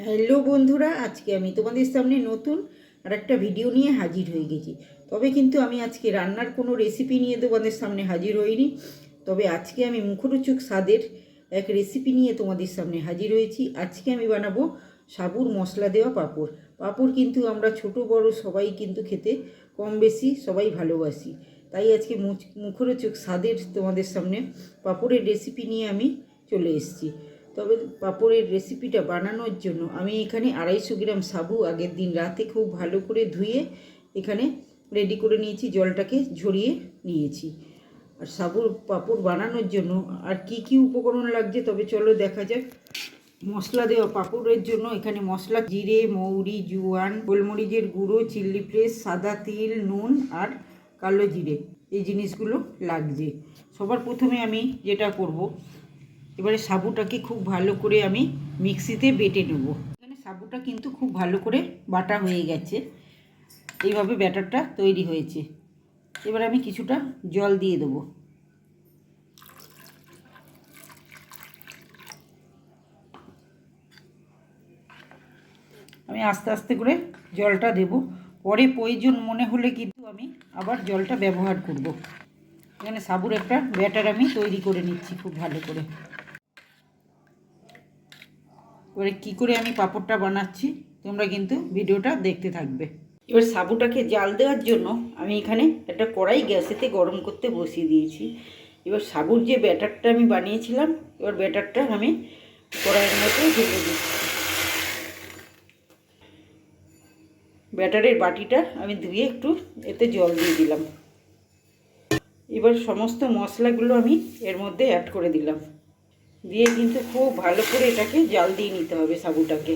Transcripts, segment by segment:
Hello বন্ধুরা, আজকে আমি তোমাদের সামনে নতুন আর একটা ভিডিও নিয়ে হাজির হয়ে গেছি। তবে কিন্তু আমি আজকে রান্নার কোনো রেসিপি নিয়ে তোমাদের সামনে হাজির হইনি। তবে আজকে আমি মুখরোচক স্বাদের এক রেসিপি নিয়ে তোমাদের সামনে হাজির হয়েছি। আজকে আমি বানাবো সাবুর মশলা দেওয়া পাঁপড়। পাঁপড় কিন্তু আমরা ছোট বড় সবাই কিন্তু খেতে কম বেশি সবাই ভালোবাসি। তাই আজকে মুখরোচক স্বাদের তোমাদের সামনে পাঁপড়ের রেসিপি নিয়ে আমি চলে এসেছি। তবে পাঁপড়ের রেসিপিটা বানানোর জন্য আমি এখানে 250 গ্রাম সাবু আগের দিন রাতে খুব ভালো করে ধুয়ে এখানে রেডি করে নিয়েছি, জলটাকে ঝরিয়ে নিয়েছি। আর সাবুর পাঁপড় বানানোর জন্য আর কি কি উপকরণ লাগছে তবে চলো দেখা যাক। মশলা দেওয়া পাঁপড়ের জন্য এখানে মশলা জিরে, মৌরি, জোয়ান, গোলমরিচের গুঁড়ো, চিলি ফ্লেক্স, সাদা তিল, নুন আর কালো জিরে, এই জিনিসগুলো লাগছে। সবার প্রথমে আমি যেটা করব, এবারে সাবুটাকে খুব ভালো করে আমি মিক্সিতে বেটে নেব। এখানে সাবুটা কিন্তু খুব ভালো করে বাটা হয়ে গেছে, এইভাবে ব্যাটারটা তৈরি হয়েছে। এবার আমি কিছুটা জল দিয়ে দেবো। আমি আস্তে আস্তে করে জলটা দেব, পরে প্রয়োজন মনে হলে কিন্তু আমি আবার জলটা ব্যবহার করব। এখানে সাবুর একটা ব্যাটার আমি তৈরি করে নিচ্ছি খুব ভালো করে। এবারে কী করে আমি পাঁপড়টা বানাচ্ছি তোমরা কিন্তু ভিডিওটা দেখতে থাকবে। এবার সাবুটাকে জাল দেওয়ার জন্য আমি এখানে একটা কড়াই গ্যাসেতে গরম করতে বসিয়ে দিয়েছি। এবার সাবুর যে ব্যাটারটা আমি বানিয়েছিলাম, এবার ব্যাটারটা আমি কড়াইয়ের মধ্যে ঢেলে দিচ্ছি। ব্যাটারের বাটিটা আমি ধুয়ে একটু এতে জল দিয়ে দিলাম। এবার সমস্ত মশলাগুলো আমি এর মধ্যে অ্যাড করে দিলাম, দিয়ে কিন্তু খুব ভালো করে এটাকে জাল দিয়ে নিতে হবে সাবুটাকে।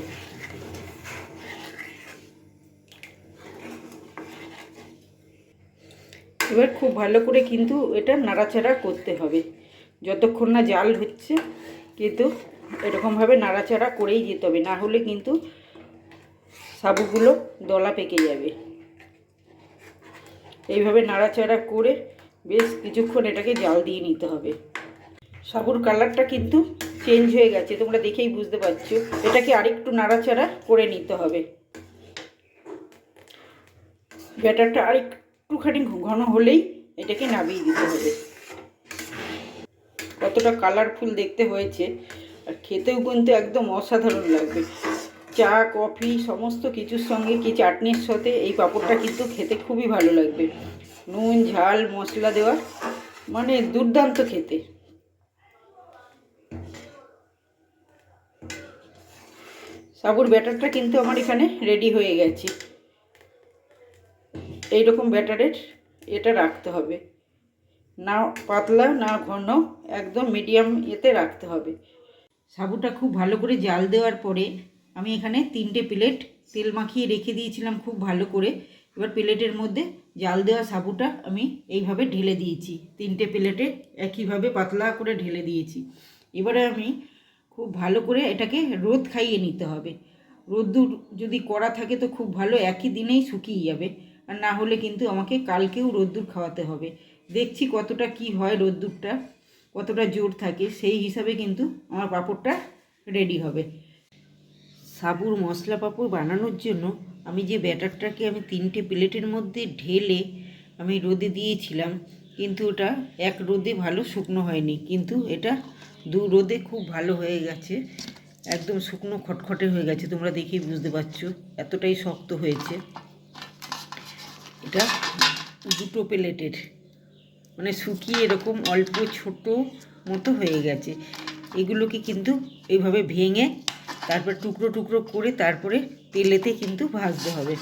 এবার খুব ভালো করে কিন্তু এটা নাড়াচাড়া করতে হবে যতক্ষণ না জাল হচ্ছে, কিন্তু এরকমভাবে নাড়াচাড়া করেই যেতে হবে, না হলে কিন্তু সাবুগুলো দলা পেকে যাবে। এইভাবে নাড়াচাড়া করে বেশ কিছুক্ষণ এটাকে জাল দিয়ে নিতে হবে। সাবুর কালারটা কিন্তু চেঞ্জ হয়ে গেছে, তোমরা দেখেই বুঝতে পারছো। এটাকে আরেকটু নাড়াচাড়া করে নিতে হবে। ব্যাটারটা আরেকটুখানি ঘন হলেই এটাকে নামিয়ে দিতে হবে। কতটা কালারফুল দেখতে হয়েছে, আর খেতেও কিন্তু একদম অসাধারণ লাগবে। চা, কফি সমস্ত কিছুর সঙ্গে, কি চাটনির সাথে এই পাঁপড়টা কিন্তু খেতে খুবই ভালো লাগবে। নুন ঝাল মশলা দেওয়া মানে দুর্দান্ত খেতে। সাবুর ব্যাটারটা কিন্তু আমার এখানে রেডি হয়ে গেছে। এইরকম ব্যাটারের এটা রাখতে হবে, না পাতলা না ঘন, একদম মিডিয়াম এতে রাখতে হবে। সাবুটা খুব ভালো করে জাল দেওয়ার পরে আমি এখানে 3টে প্লেট তেল মাখিয়ে রেখে দিয়েছিলাম খুব ভালো করে। এবার প্লেটের মধ্যে জাল দেওয়া সাবুটা আমি এইভাবে ঢেলে দিয়েছি, 3টে প্লেটে একইভাবে পাতলা করে ঢেলে দিয়েছি। এবারে আমি খুব ভালো করে এটাকে রোদ খাইয়ে নিতে হবে। রোদ্দুর যদি করা থাকে তো খুব ভালো, একই দিনেই শুকিয়ে যাবে। আর না হলে কিন্তু আমাকে কালকেও রোদ্দুর খাওয়াতে হবে। দেখছি কতটা কি হয়, রোদ্দুরটা কতটা জোর থাকে, সেই হিসাবে কিন্তু আমার পাঁপড়টা রেডি হবে। সাবুর মশলা পাঁপড় বানানোর জন্য আমি যে ব্যাটারটাকে আমি 3টে প্লেটের মধ্যে ঢেলে আমি রোদে দিয়েছিলাম, কিন্তু ওটা এক রোদে ভালো শুকনো হয়নি, কিন্তু এটা 2 রোদে খুব ভালো হয়ে গেছে। একদম শুকনো খটখটে হয়ে গেছে, তোমরা দেখেই বুঝতে পারছো এতটাই শক্ত হয়েছে। এটা 2টো প্লেটের মানে শুকিয়ে এরকম অল্প ছোট মতো হয়ে গেছে। এগুলোকে কিন্তু এইভাবে ভেঙে তারপর টুকরো টুকরো করে তারপরে তেলেতে কিন্তু ভাজতে হবে।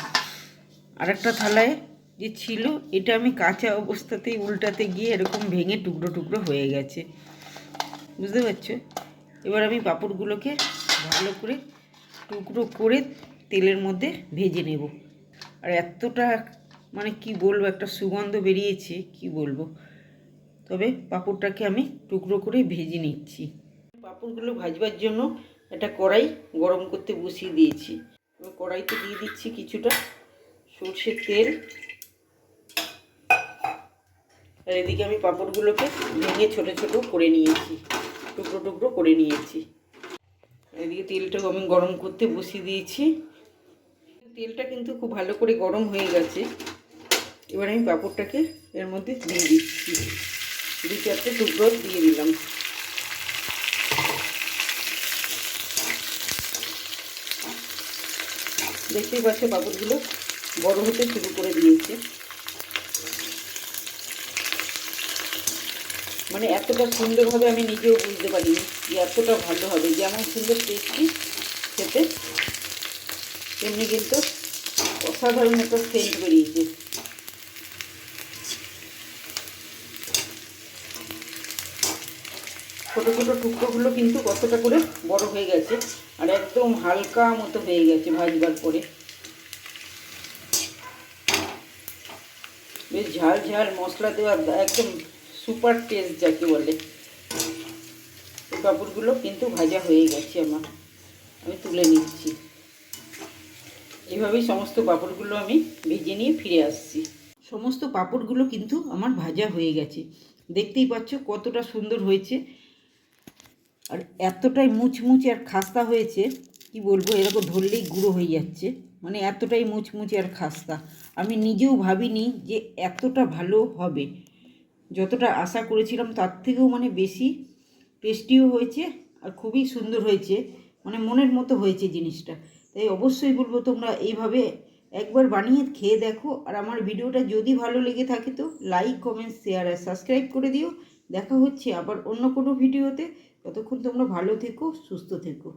আর একটা থালায় যে ছিল, এটা আমি কাঁচা অবস্থাতেই উল্টাতে গিয়ে এরকম ভেঙে টুকরো টুকরো হয়ে গেছে, বুঝতে পারছো। এবার আমি পাঁপড়গুলোকে ভালো করে টুকরো করে তেলের মধ্যে ভেজে নেব। আর এতটা মানে কি বলবো, একটা সুগন্ধ বেরিয়েছে কি বলবো। তবে পাঁপড়টাকে আমি টুকরো করে ভেজে নিচ্ছি। পাঁপড়গুলো ভাজবার জন্য একটা কড়াই গরম করতে বসিয়ে দিয়েছি। এবার কড়াইতে দিয়ে দিচ্ছি কিছুটা সরষের তেল। আর এদিকে আমি পাঁপড়গুলোকে ভেঙে ছোটো ছোটো করে নিয়েছি, টুকরো টুকরো করে নিয়েছি। এদিকে তেলটাও আমি গরম করতে বসিয়ে দিয়েছি। তেলটা কিন্তু খুব ভালো করে গরম হয়ে গেছে। এবার আমি পাঁপড়টাকে এর মধ্যে দিয়ে দিচ্ছি, 2-4টে টুকরো দিয়ে দিলাম। দেখতেই পাচ্ছ পাঁপড়গুলো বড় হতে শুরু করে দিয়েছে। মানে এতটা সুন্দরভাবে আমি নিজেও বুঝতে পারিনি যে এতটা ভালো হবে। যেমন সুন্দর টেস্টি খেতে, তেমনি কিন্তু অসাধারণ একটা সেন্ট বেরিয়েছে। ছোটো ছোটো টুকরোগুলো কিন্তু কতটা করে বড় হয়ে গেছে, আর একদম হালকা মতো হয়ে গেছে ভাজবার পরে। বেশ ঝাল ঝাল মশলা দেওয়া, একদম সুপার টেস্ট যাকে বলে। এই পাঁপড়গুলো কিন্তু ভাজা হয়ে গেছে আমার, আমি তুলে নিচ্ছি। এভাবেই সমস্ত পাঁপড়গুলো আমি ভেজে নিয়ে ফিরে আসছি। সমস্ত পাঁপড়গুলো কিন্তু আমার ভাজা হয়ে গেছে, দেখতেই পাচ্ছ কতটা সুন্দর হয়েছে, আর এতটাই মুচমুচে আর খাস্তা হয়েছে কি বলবো, এরকম ধরলেই গুঁড়ো হয়ে যাচ্ছে। মানে এতটাই মুচমুচে আর খাস্তা, আমি নিজেও ভাবিনি যে এতটা ভালো হবে। যতটা আশা করেছিলাম তার থেকেও মানে বেশি টেস্টিও হয়েছে, আর খুবই সুন্দর হয়েছে, মানে মনের মতো হয়েছে জিনিসটা। তাই অবশ্যই বলবো তোমরা এইভাবে একবার বানিয়ে খেয়ে দেখো। আর আমার ভিডিওটা যদি ভালো লেগে থাকে তো লাইক, কমেন্ট, শেয়ার আর সাবস্ক্রাইব করে দিও। দেখা হচ্ছে আবার অন্য কোনো ভিডিওতে। ততক্ষণ তোমরা ভালো থেকো, সুস্থ থেকো।